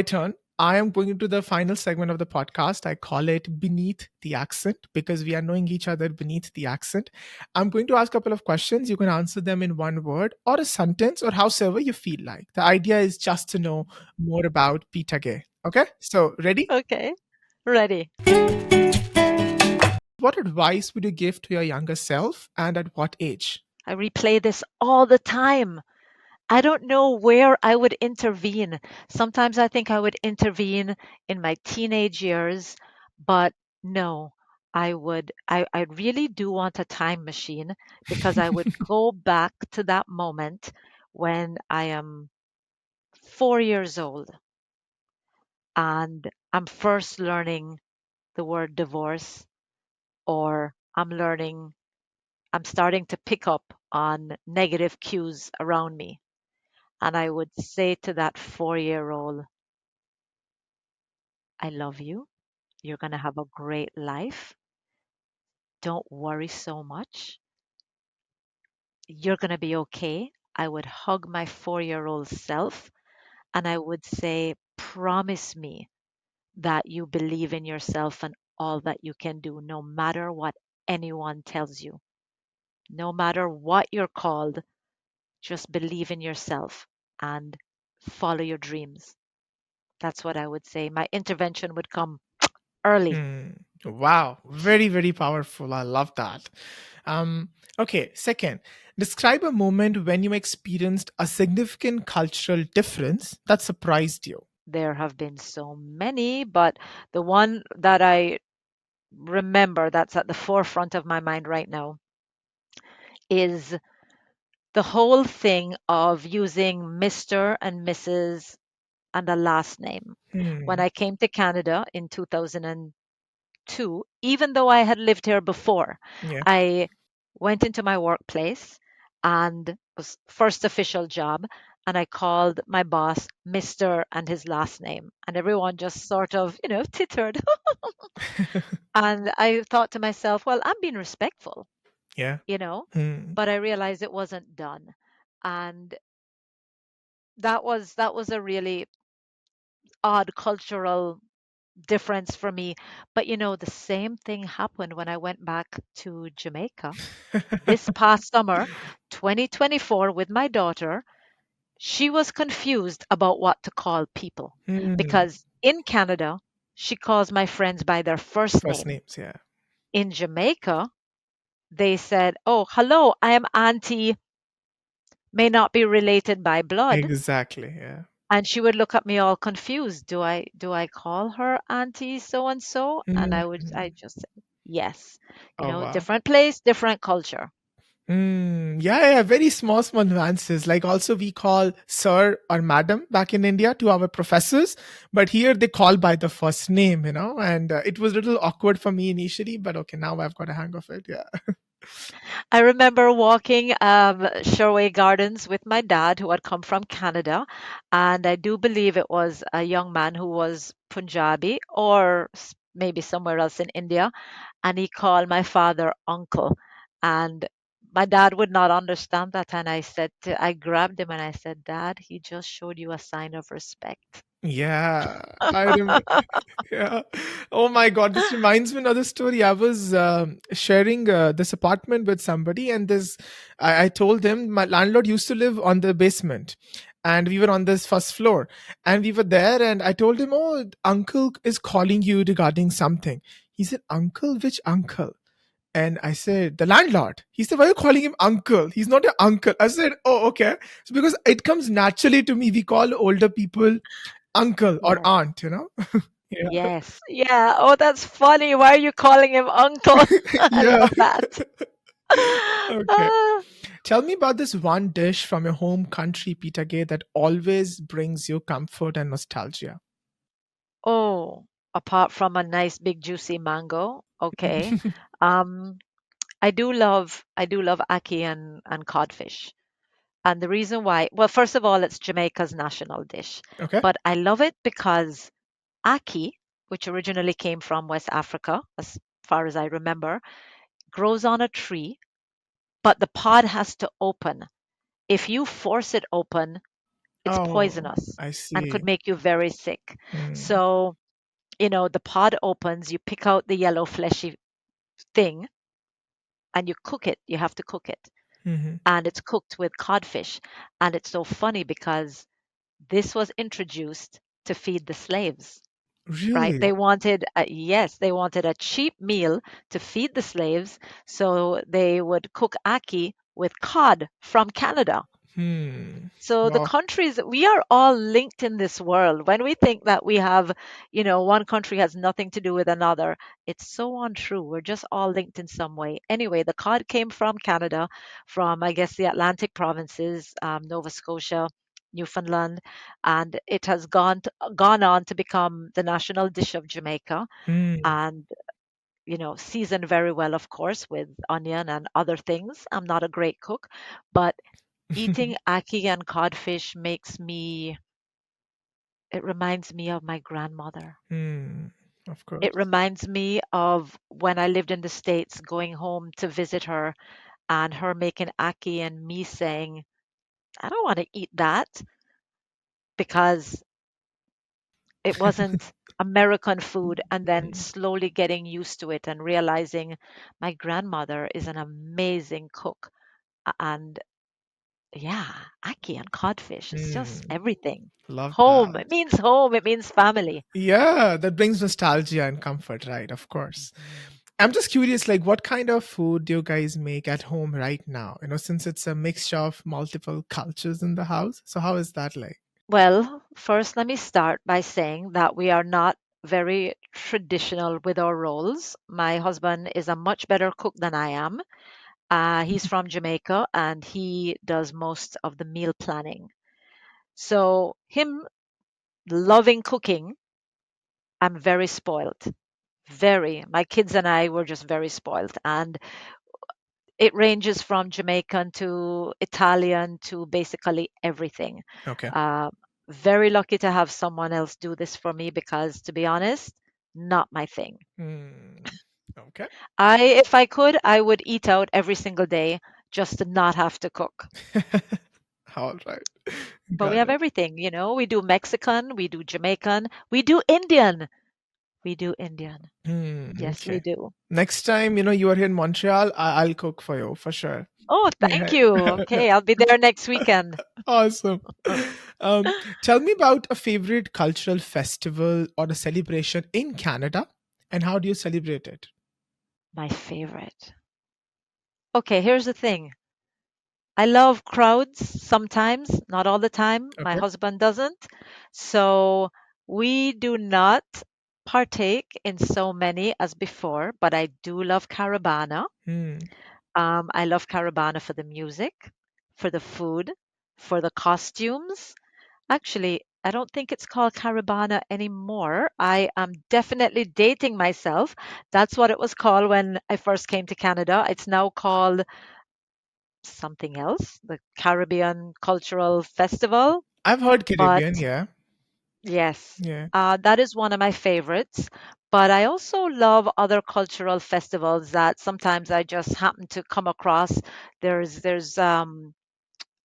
turn. I am going into the final segment of the podcast. I call it Beneath the Accent because we are knowing each other beneath the accent. I'm going to ask a couple of questions. You can answer them in one word or a sentence or however you feel like. The idea is just to know more about Peta-Gaye. Okay, so ready? Okay, ready. What advice would you give to your younger self and at what age? I replay this all the time. I don't know where I would intervene. Sometimes I think I would intervene in my teenage years, but no, I really do want a time machine because I would go back to that moment when I am 4 years old and I'm first learning the word divorce, or I'm starting to pick up on negative cues around me. And I would say to that 4-year old, I love you. You're going to have a great life. Don't worry so much. You're going to be okay. I would hug my 4-year-old self and I would say, promise me that you believe in yourself and all that you can do, no matter what anyone tells you, no matter what you're called. Just believe in yourself and follow your dreams. That's what I would say. My intervention would come early. Hmm. Wow, very, very powerful. I love that. Um, okay, second, describe a moment when you experienced a significant cultural difference that surprised you. There have been so many, but the one that I remember that's at the forefront of my mind right now is the whole thing of using Mr. and Mrs. and a last name. When Hmm. I came to Canada in 2002, even though I had lived here before, Yeah. I went into my workplace and was first official job, and I called my boss Mr. and his last name, and everyone just sort of, tittered. And I thought to myself, well, I'm being respectful, Yeah. you know, Hmm. but I realized it wasn't done. And that was a really odd cultural difference for me. But the same thing happened when I went back to Jamaica this past summer, 2024, with my daughter. She was confused about what to call people Hmm. because in Canada, she calls my friends by their first First name. names, yeah. In Jamaica, they said, "Oh, hello, I am Auntie, may not be related by blood." Exactly, yeah. And she would look at me all confused. Do I call her Auntie so and so? And I Hmm. just say, yes. Oh, wow. Different place, different culture. Yeah, yeah, very small, small nuances. Like also we call sir or madam back in India to our professors, but here they call by the first name, and it was a little awkward for me initially, but okay, now I've got a hang of it. Yeah. I remember walking Sherway Gardens with my dad, who had come from Canada, and I do believe it was a young man who was Punjabi or maybe somewhere else in India, and he called my father uncle, and my dad would not understand that, and I grabbed him and I said, Dad, he just showed you a sign of respect. Yeah, I remember. Yeah. Oh my God, this reminds me another story. I was sharing this apartment with somebody, and I told him my landlord used to live on the basement, and we were on this first floor, and we were there, and I told him, "Oh, uncle is calling you regarding something." He said, "Uncle, which uncle?" And I said, "The landlord." He said, "Why are you calling him uncle? He's not your uncle." I said, "Oh, okay." So because it comes naturally to me, we call older people uncle or Yes. aunt, Yeah. Yes. Yeah. Oh, that's funny. Why are you calling him uncle? I Yeah. love that. Okay. Ah. Tell me about this one dish from your home country, Peta-Gaye, that always brings you comfort and nostalgia. Oh, apart from a nice big juicy mango, okay. Um, I do love ackee and codfish. And the reason why, well, first of all, it's Jamaica's national dish. Okay. But I love it because ackee, which originally came from West Africa, as far as I remember, grows on a tree, but the pod has to open. If you force it open, It's Oh, poisonous I and could see. make you very sick. Hmm. So, the pod opens, you pick out the yellow fleshy thing and you cook it. You have to cook it. Hmm. And it's cooked with codfish. And it's so funny because this was introduced to feed the slaves, right? Really? Yes, they wanted a cheap meal to feed the slaves. So they would cook ackee with cod from Canada. Hmm. So the Wow. countries, we are all linked in this world. When we think that we have, one country has nothing to do with another, it's so untrue. We're just all linked in some way. Anyway, the cod came from Canada, from, I guess, the Atlantic provinces, Nova Scotia, Newfoundland, and it has gone on to become the national dish of Jamaica. Hmm. And seasoned very well, of course, with onion and other things. I'm not a great cook, but eating ackee and codfish it reminds me of my grandmother. Hmm. Of It course. reminds me of when I lived in the States, going home to visit her and her making ackee and me saying, I don't want to eat that because it wasn't American food, and then Hmm. slowly getting used to it and realizing my grandmother is an amazing cook. And yeah, ackee and codfish is just Hmm. everything. Love Home. that. It means home. It means family. Yeah, that brings nostalgia and comfort, right? Of course. Mhm. I'm just curious, like, what kind of food do you guys make at home right now? Since it's a mixture of multiple cultures in the house. So, how is that like? Well, first, let me start by saying that we are not very traditional with our roles. My husband is a much better cook than I am. He's from Jamaica and he does most of the meal planning. So, him loving cooking, I'm very spoiled. Very. My kids and I were just very spoiled. And it ranges from Jamaican to Italian to basically everything. Okay. Uh, Very lucky to have someone else do this for me because, to be honest, not my thing. Hmm. Okay. If I could, I would eat out every single day just to not have to cook. All right. But we Got have it. everything, We do Mexican, we do Jamaican, we do Indian. We do Indian. Hmm. Yes, we Okay. do. Next time, you are here in Montreal, I'll cook for you for sure. Oh, thank Yeah. you. Okay, I'll be there next weekend. Awesome. Um, Tell me about a favorite cultural festival or a celebration in Canada, and how do you celebrate it? My favorite. Okay, here's the thing. I love crowds sometimes, not all the time. My Okay. husband doesn't. So we do not partake in so many as before, but I do love Carabana. Hmm. I love Carabana for the music, for the food, for the costumes. Actually, I don't think it's called Carabana anymore. I am definitely dating myself. That's what it was called when I first came to Canada. It's now called something else, the Caribbean Cultural Festival. I've heard But Caribbean. Yeah. yes, Yeah. that is one of my favorites. But I also love other cultural festivals that sometimes I just happen to come across. There's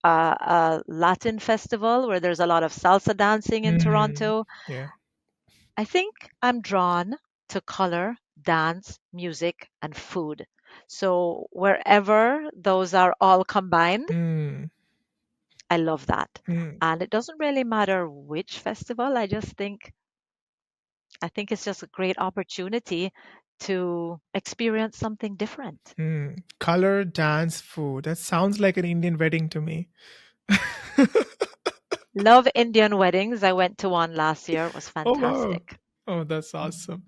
a Latin festival where there's a lot of salsa dancing in Hmm. Toronto. Yeah. I think I'm drawn to color, dance, music, and food. So wherever those are all combined, Hmm. I love that. Hmm. And it doesn't really matter which festival. I think it's just a great opportunity to experience something different. Hmm. Color, dance, food. That sounds like an Indian wedding to me. Love Indian weddings. I went to one last year. It was Oh, wow. fantastic. Oh, that's Mhm. awesome.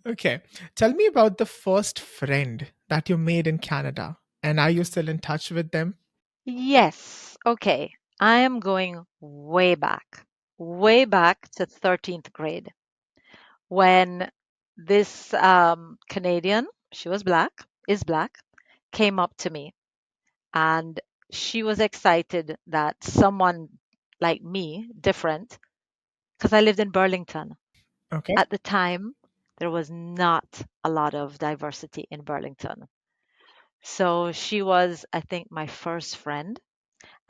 Okay. Tell me about the first friend that you made in Canada. And are you still in touch with them? Yes. Okay. I am going way back to 13th grade when this Canadian, she was black, is black, came up to me and she was excited that someone like me, different, because I lived in Burlington. Okay. At the time, there was not a lot of diversity in Burlington. So she was, I think, my first friend.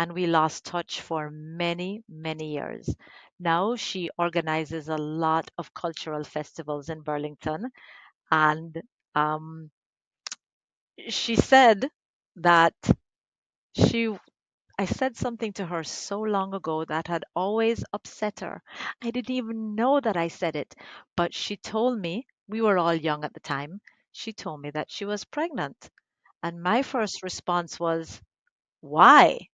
and we lost touch for many, many years. Now she organizes a lot of cultural festivals in Burlington, and um, she said that she I said something to her so long ago that had always upset her. I didn't even know that I said it, but she told me, we were all young at the time, she told me that she was pregnant. And my first response was, why?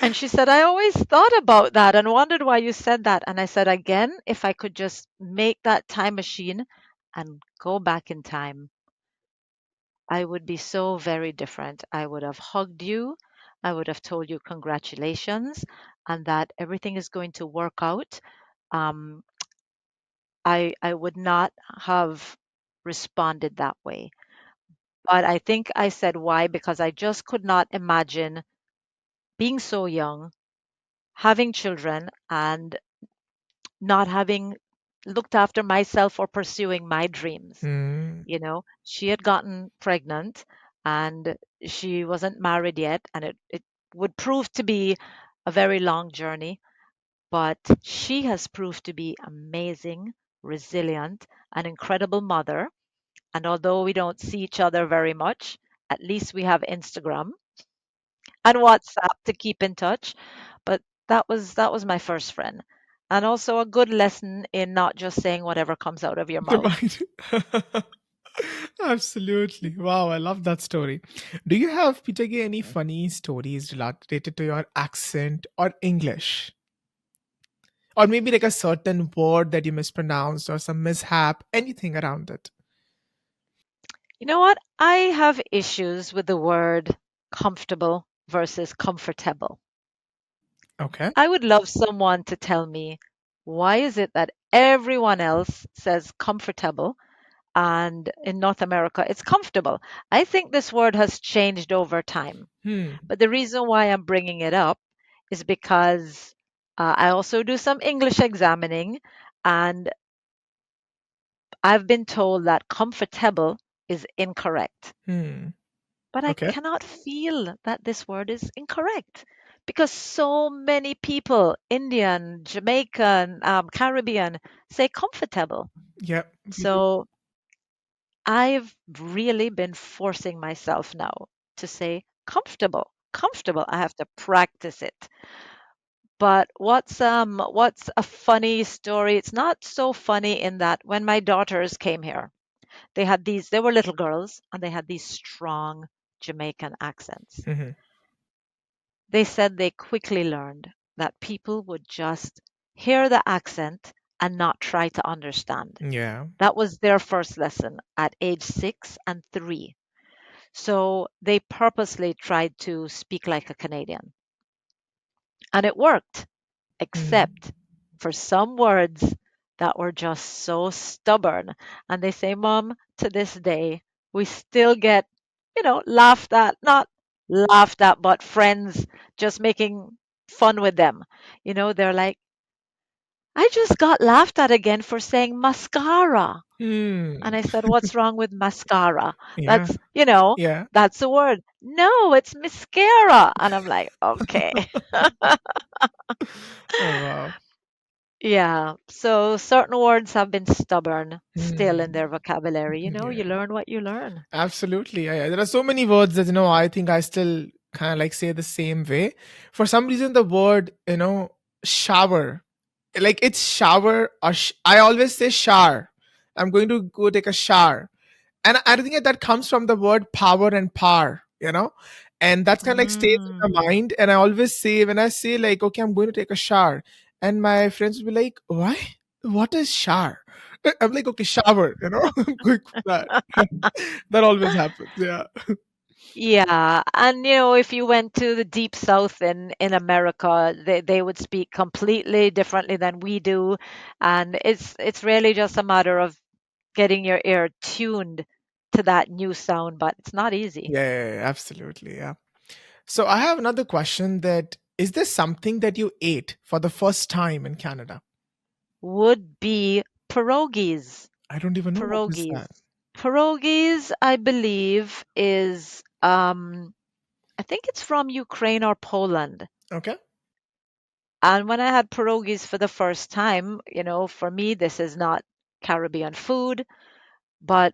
And she said, I always thought about that and wondered why you said that. And I said, again, if I could just make that time machine and go back in time, I would be so very different. I would have hugged you. I would have told you congratulations and that everything is going to work out. Um, I would not have responded that way. But I think I said why because I just could not imagine being so young, having children, and not having looked after myself or pursuing my dreams. Hmm. You know, she had gotten pregnant and she wasn't married yet, and it would prove to be a very long journey, but she has proved to be amazing, resilient, an incredible mother. And although we don't see each other very much, at least we have Instagram and WhatsApp to keep in touch. But that was my first friend. And also a good lesson in not just saying whatever comes out of your The mouth. mind. Absolutely. Wow, I love that story. Do you have, Peta-Gaye, any funny stories related to your accent or English? Or maybe like a certain word that you mispronounced or some mishap, anything around it? You know what? I have issues with the word comfortable versus comfortable. Okay. I would love someone to tell me, why is it that everyone else says comfortable and in North America it's comfortable? I think this word has changed over time. Hmm. But the reason why I'm bringing it up is because I also do some English examining, and I've been told that comfortable is incorrect. Hmm. But I Okay. cannot feel that this word is incorrect because so many people, Indian, Jamaican, Caribbean, say comfortable. Yeah, we do. So I've really been forcing myself now to say comfortable. Comfortable. I have to practice it. But what's a funny story? It's not so funny in that when my daughters came here, they were little girls and they had these strong Jamaican accents. Mhm. They said they quickly learned that people would just hear the accent and not try to understand. Yeah. That was their first lesson at age 6 and 3. So they purposely tried to speak like a Canadian. And it worked, Hmm. except for some words that were just so stubborn. And they say, Mom, to this day, we still get, laughed at, not laughed at, but friends just making fun with them. They're like, I just got laughed at again for saying mascara. Hmm. And I said, what's wrong with mascara? Yeah. That's, Yeah. that's a word. No, it's mascara. And I'm like, okay. Oh wow. Yeah, so certain words have been stubborn still in Hmm. their vocabulary. You Yeah. learn what you learn. Absolutely. Yeah. There are so many words that I think I still kind of like say the same way. For some reason, the word shower, like it's shower or I always say shower. I'm going to go take a shower, and I think that comes from the word power and par, and that's kind of like stays in my Mm. mind. And I always say when I say like, okay, I'm going to take a shower, and my friends will be like, why? What is shower? I'm like, okay, shower, I'm going for that. That always happens. Yeah. Yeah, and if you went to the deep south in America, they would speak completely differently than we do, and it's really just a matter of getting your ear tuned to that new sound, but it's not easy. Yeah, yeah, yeah, absolutely. Yeah. So I have another question, that is there something that you ate for the first time in Canada? Would be pierogies. I don't even know what is Pierogies. that. Pierogies, I believe, is Um, I think it's from Ukraine or Poland. Okay. And when I had pierogies for the first time, for me, this is not Caribbean food, but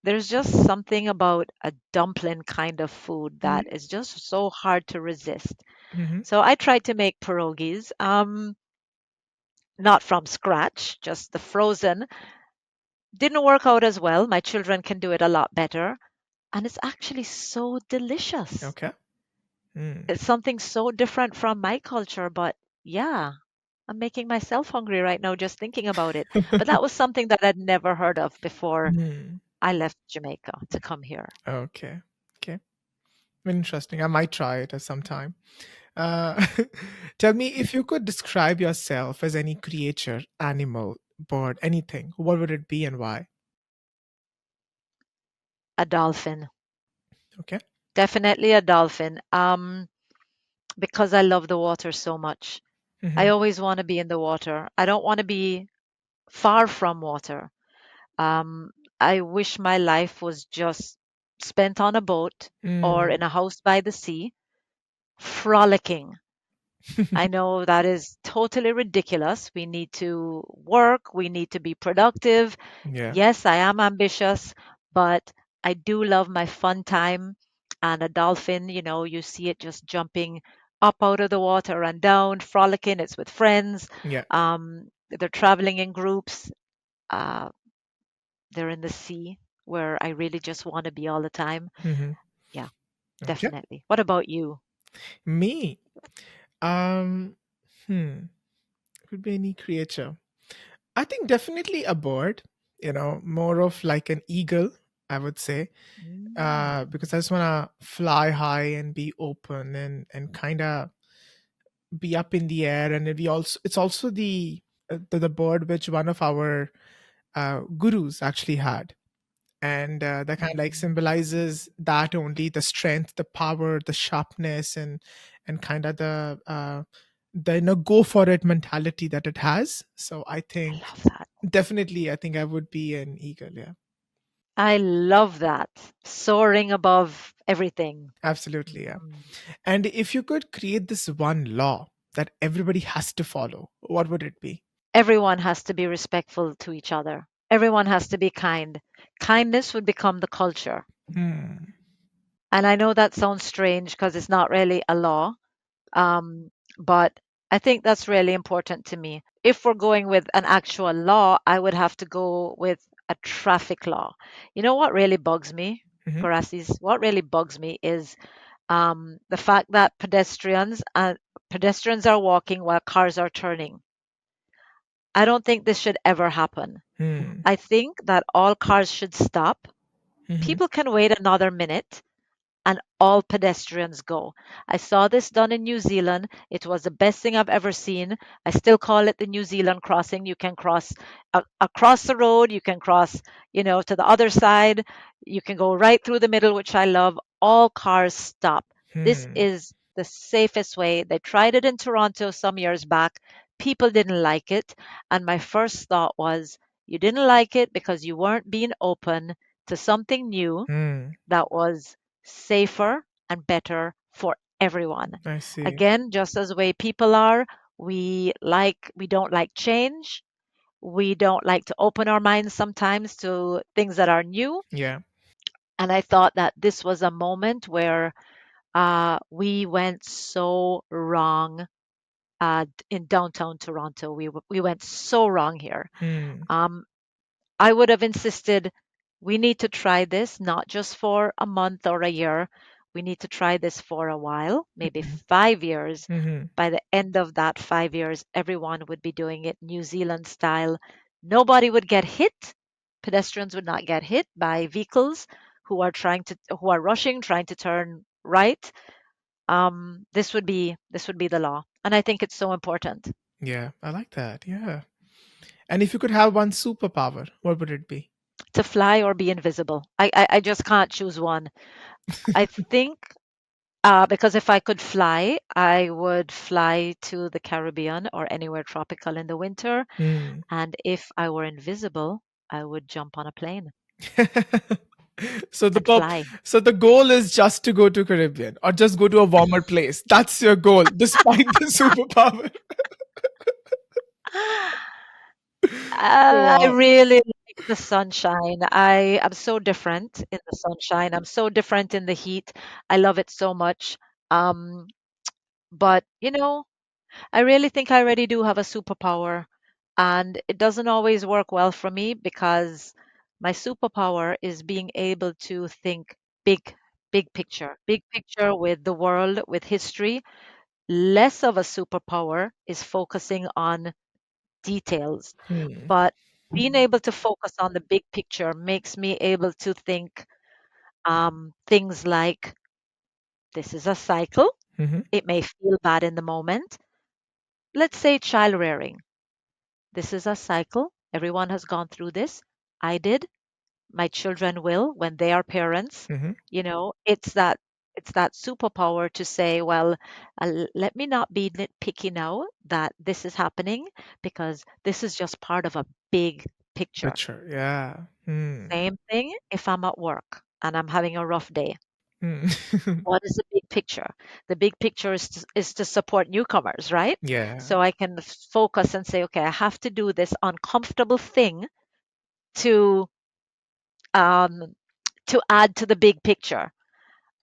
there's just something about a dumpling kind of food that is just so hard to resist. Mm-hmm. So I tried to make pierogies, not from scratch, just the frozen. Didn't work out as well. My children can do it a lot better. And it's actually so delicious. Okay. Mm. It's something so different from my culture, but yeah, I'm making myself hungry right now just thinking about it. But that was something that I'd never heard of before Mm. I left Jamaica to come here. Okay. Okay. Interesting. I might try it at some time. Uh, tell me, if you could describe yourself as any creature, animal, bird, anything, what would it be and why? A dolphin. Okay. Definitely a dolphin. Because I love the water so much. I Mm-hmm. always want to be in the water. I don't want to be far from water. Um, I wish my life was just spent on a boat or Mm. in a house by the sea, frolicking. I know that is totally ridiculous. We need to work, we need to be productive. Yeah. Yes, I am ambitious, but I do love my fun time. And a dolphin, you see it just jumping up out of the water and down, frolicking. It's with friends. Yeah. They're traveling in groups. Uh, they're in the sea where I really just want to be all the time. Mm-hmm. Yeah, Okay. definitely. What about you? Me. Um. Hmm. Could be any creature. I think definitely a bird. More of like an eagle, I would say. Mm, Because I just wanna fly high and be open and kind of be up in the air, and it's also the bird which one of our gurus actually had, and that kind of like mhm. symbolizes that only the strength, the power, the sharpness, and kind of the go for it mentality that it has. So I I think love that. definitely I think I would be an eagle. Yeah, I love that. Soaring above everything. absolutely. Yeah. Mhm. And if you could create this one law that everybody has to follow, what would it be? Everyone has to be respectful to each other. Everyone has to be kind. Kindness would become the culture. Hmm. And I know that sounds strange because it's not really a law, but I think that's really important to me. If we're going with an actual law, I would have to go with a traffic law. You know what really bugs me, Hmm. Parasis? What really bugs me is the fact that pedestrians are walking while cars are turning. I don't think this should ever happen. Hmm. I think that all cars should stop. Hmm. People can wait another minute and all pedestrians go. I saw this done in New Zealand. It was the best thing I've ever seen. I still call it the New Zealand crossing. You can cross across the road, you can cross, to the other side. You can go right through the middle, which I love. All cars stop. This Hmm. is the safest way. They tried it in Toronto some years back. People didn't like it. And my first thought was, you didn't like it because you weren't being open to something new Hmm. that was safer and better for everyone. I see. Again, just as the way people are, we don't like change. We don't like to open our minds sometimes to things that are new. Yeah. And I thought that this was a moment where we went so wrong in downtown Toronto. We went so wrong here. Hmm. Um, I would have insisted we need to try this not just for a month or a year. We need to try this for a while, maybe Hmm. 5 years. Hmm. By the end of that 5 years, everyone would be doing it New Zealand style. Nobody would get hit. Pedestrians would not get hit by vehicles who are rushing, trying to turn right. This would be the law, and I think it's so important Yeah, I like that. Yeah. And if you could have one superpower, what would it be? to fly or be invisible. I just can't choose one. I think because if I could fly, I would fly to the Caribbean or anywhere tropical in the winter. Hmm. And if I were invisible, I would jump on a plane. So the and purp- fly. so the goal is just to go to Caribbean or just go to a warmer place. That's your goal, despite the superpower. I Wow. really like the sunshine. I am so different in the sunshine. I'm so different in the heat. I love it so much. Um, but I really think I already do have a superpower, and it doesn't always work well for me because my superpower is being able to think big, big picture with the world, with history. Less of a superpower is focusing on details, Hmm. but being able to focus on the big picture makes me able to think things like this is a cycle. Hmm. It may feel bad in the moment. Let's say child rearing. This is a cycle. Everyone has gone through this. I did. My children will when they are parents. Hmm. It's that superpower to say, well, let me not be nitpicky now that this is happening because this is just part of a big picture. Picture. Yeah. Hmm. Same thing if I'm at work and I'm having a rough day. Hmm. What is the big picture? The big picture is to support newcomers, right? Yeah. So I can focus and say, okay, I have to do this uncomfortable thing to um, to add to the big picture.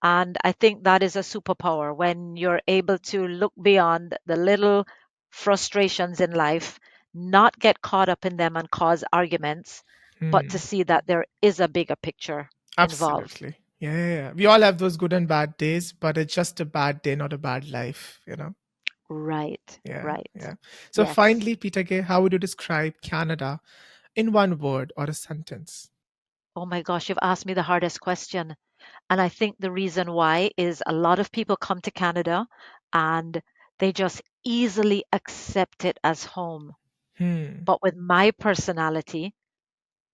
And I think that is a superpower when you're able to look beyond the little frustrations in life, not get caught up in them and cause arguments, but to Hmm. see that there is a bigger picture involved. Absolutely. Yeah, yeah, yeah. We all have those good and bad days, but it's just a bad day, not a bad life. Right, Yeah, right. yeah. So Yes. finally, Peter, how would you describe Canada in one word or a sentence? Oh my gosh, you've asked me the hardest question. And I think the reason why is a lot of people come to Canada and they just easily accept it as home. Hmm. But with my personality,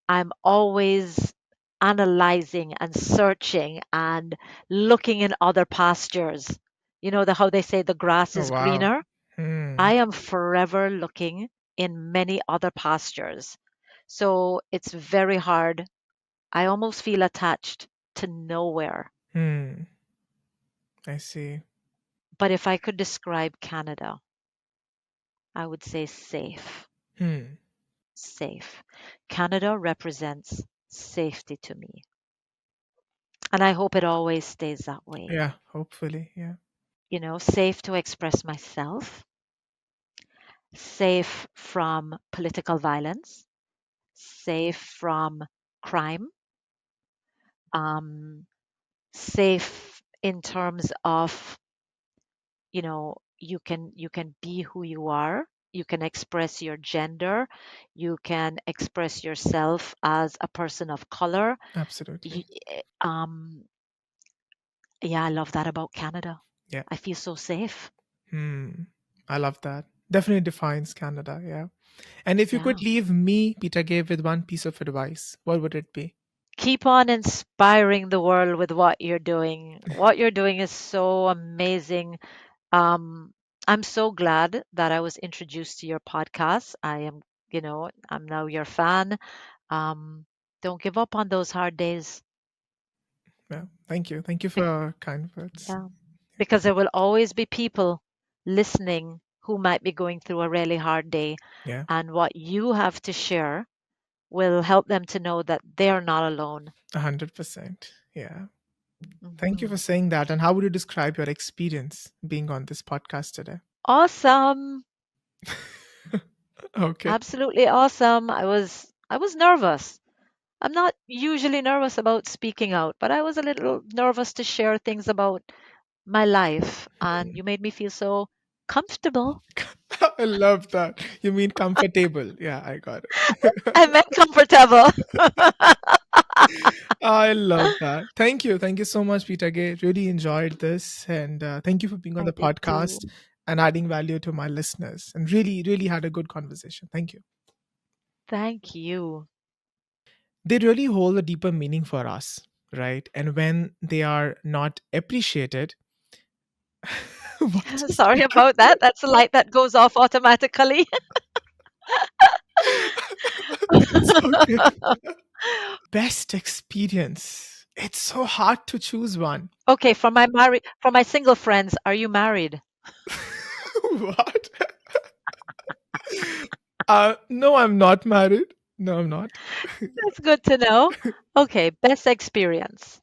I'm always analyzing and searching and looking in other pastures. How they say the grass Oh, is wow. greener? Hmm. I am forever looking in many other pastures. So it's very hard. I almost feel attached to nowhere. Hmm. I see. But if I could describe Canada, I would say safe. Hmm. Safe. Canada represents safety to me. And I hope it always stays that way. Yeah, hopefully. Yeah. Safe to express myself, safe from political violence, safe from crime, um, safe in terms of, you can be who you are. You can express your gender. You can express yourself as a person of color. Absolutely. Y- yeah, I love that about Canada. Yeah. I feel so safe. Hmm. I love that. Definitely defines Canada. Yeah. And if you Yeah. could leave me, Peter Gave, with one piece of advice, what would it be? Keep on inspiring the world with what you're doing. What you're doing is so amazing. Um, I'm so glad that I was introduced to your podcast. I'm now your fan. Um, don't give up on those hard days. Yeah. Thank you. Thank you Be- for kind words. Yeah, because there will always be people listening who might be going through a really hard day, Yeah. and what you have to share will help them to know that they're not alone. 100%. Yeah. Thank you for Mhm. saying that. And how would you describe your experience being on this podcast today? Awesome. Okay. Absolutely awesome. I was nervous. I'm not usually nervous about speaking out, but I was a little nervous to share things about my life, and you made me feel so comfortable. I love that. You mean comfortable. Yeah, I got it. I meant comfortable. I love that. Thank you. Thank you so much, Peter Gay. Really enjoyed this. And thank you for being on I the did too. podcast and adding value to my listeners. And really, really had a good conversation. Thank you. Thank you. They really hold a deeper meaning for us, right? And when they are not appreciated, what just Sorry about happened? that. That's a light that goes off automatically. It's okay. Best experience. It's so hard to choose one. Okay, for my single friends, are you married? What? No, I'm not married. No, I'm not. That's good to know. Okay, best experience.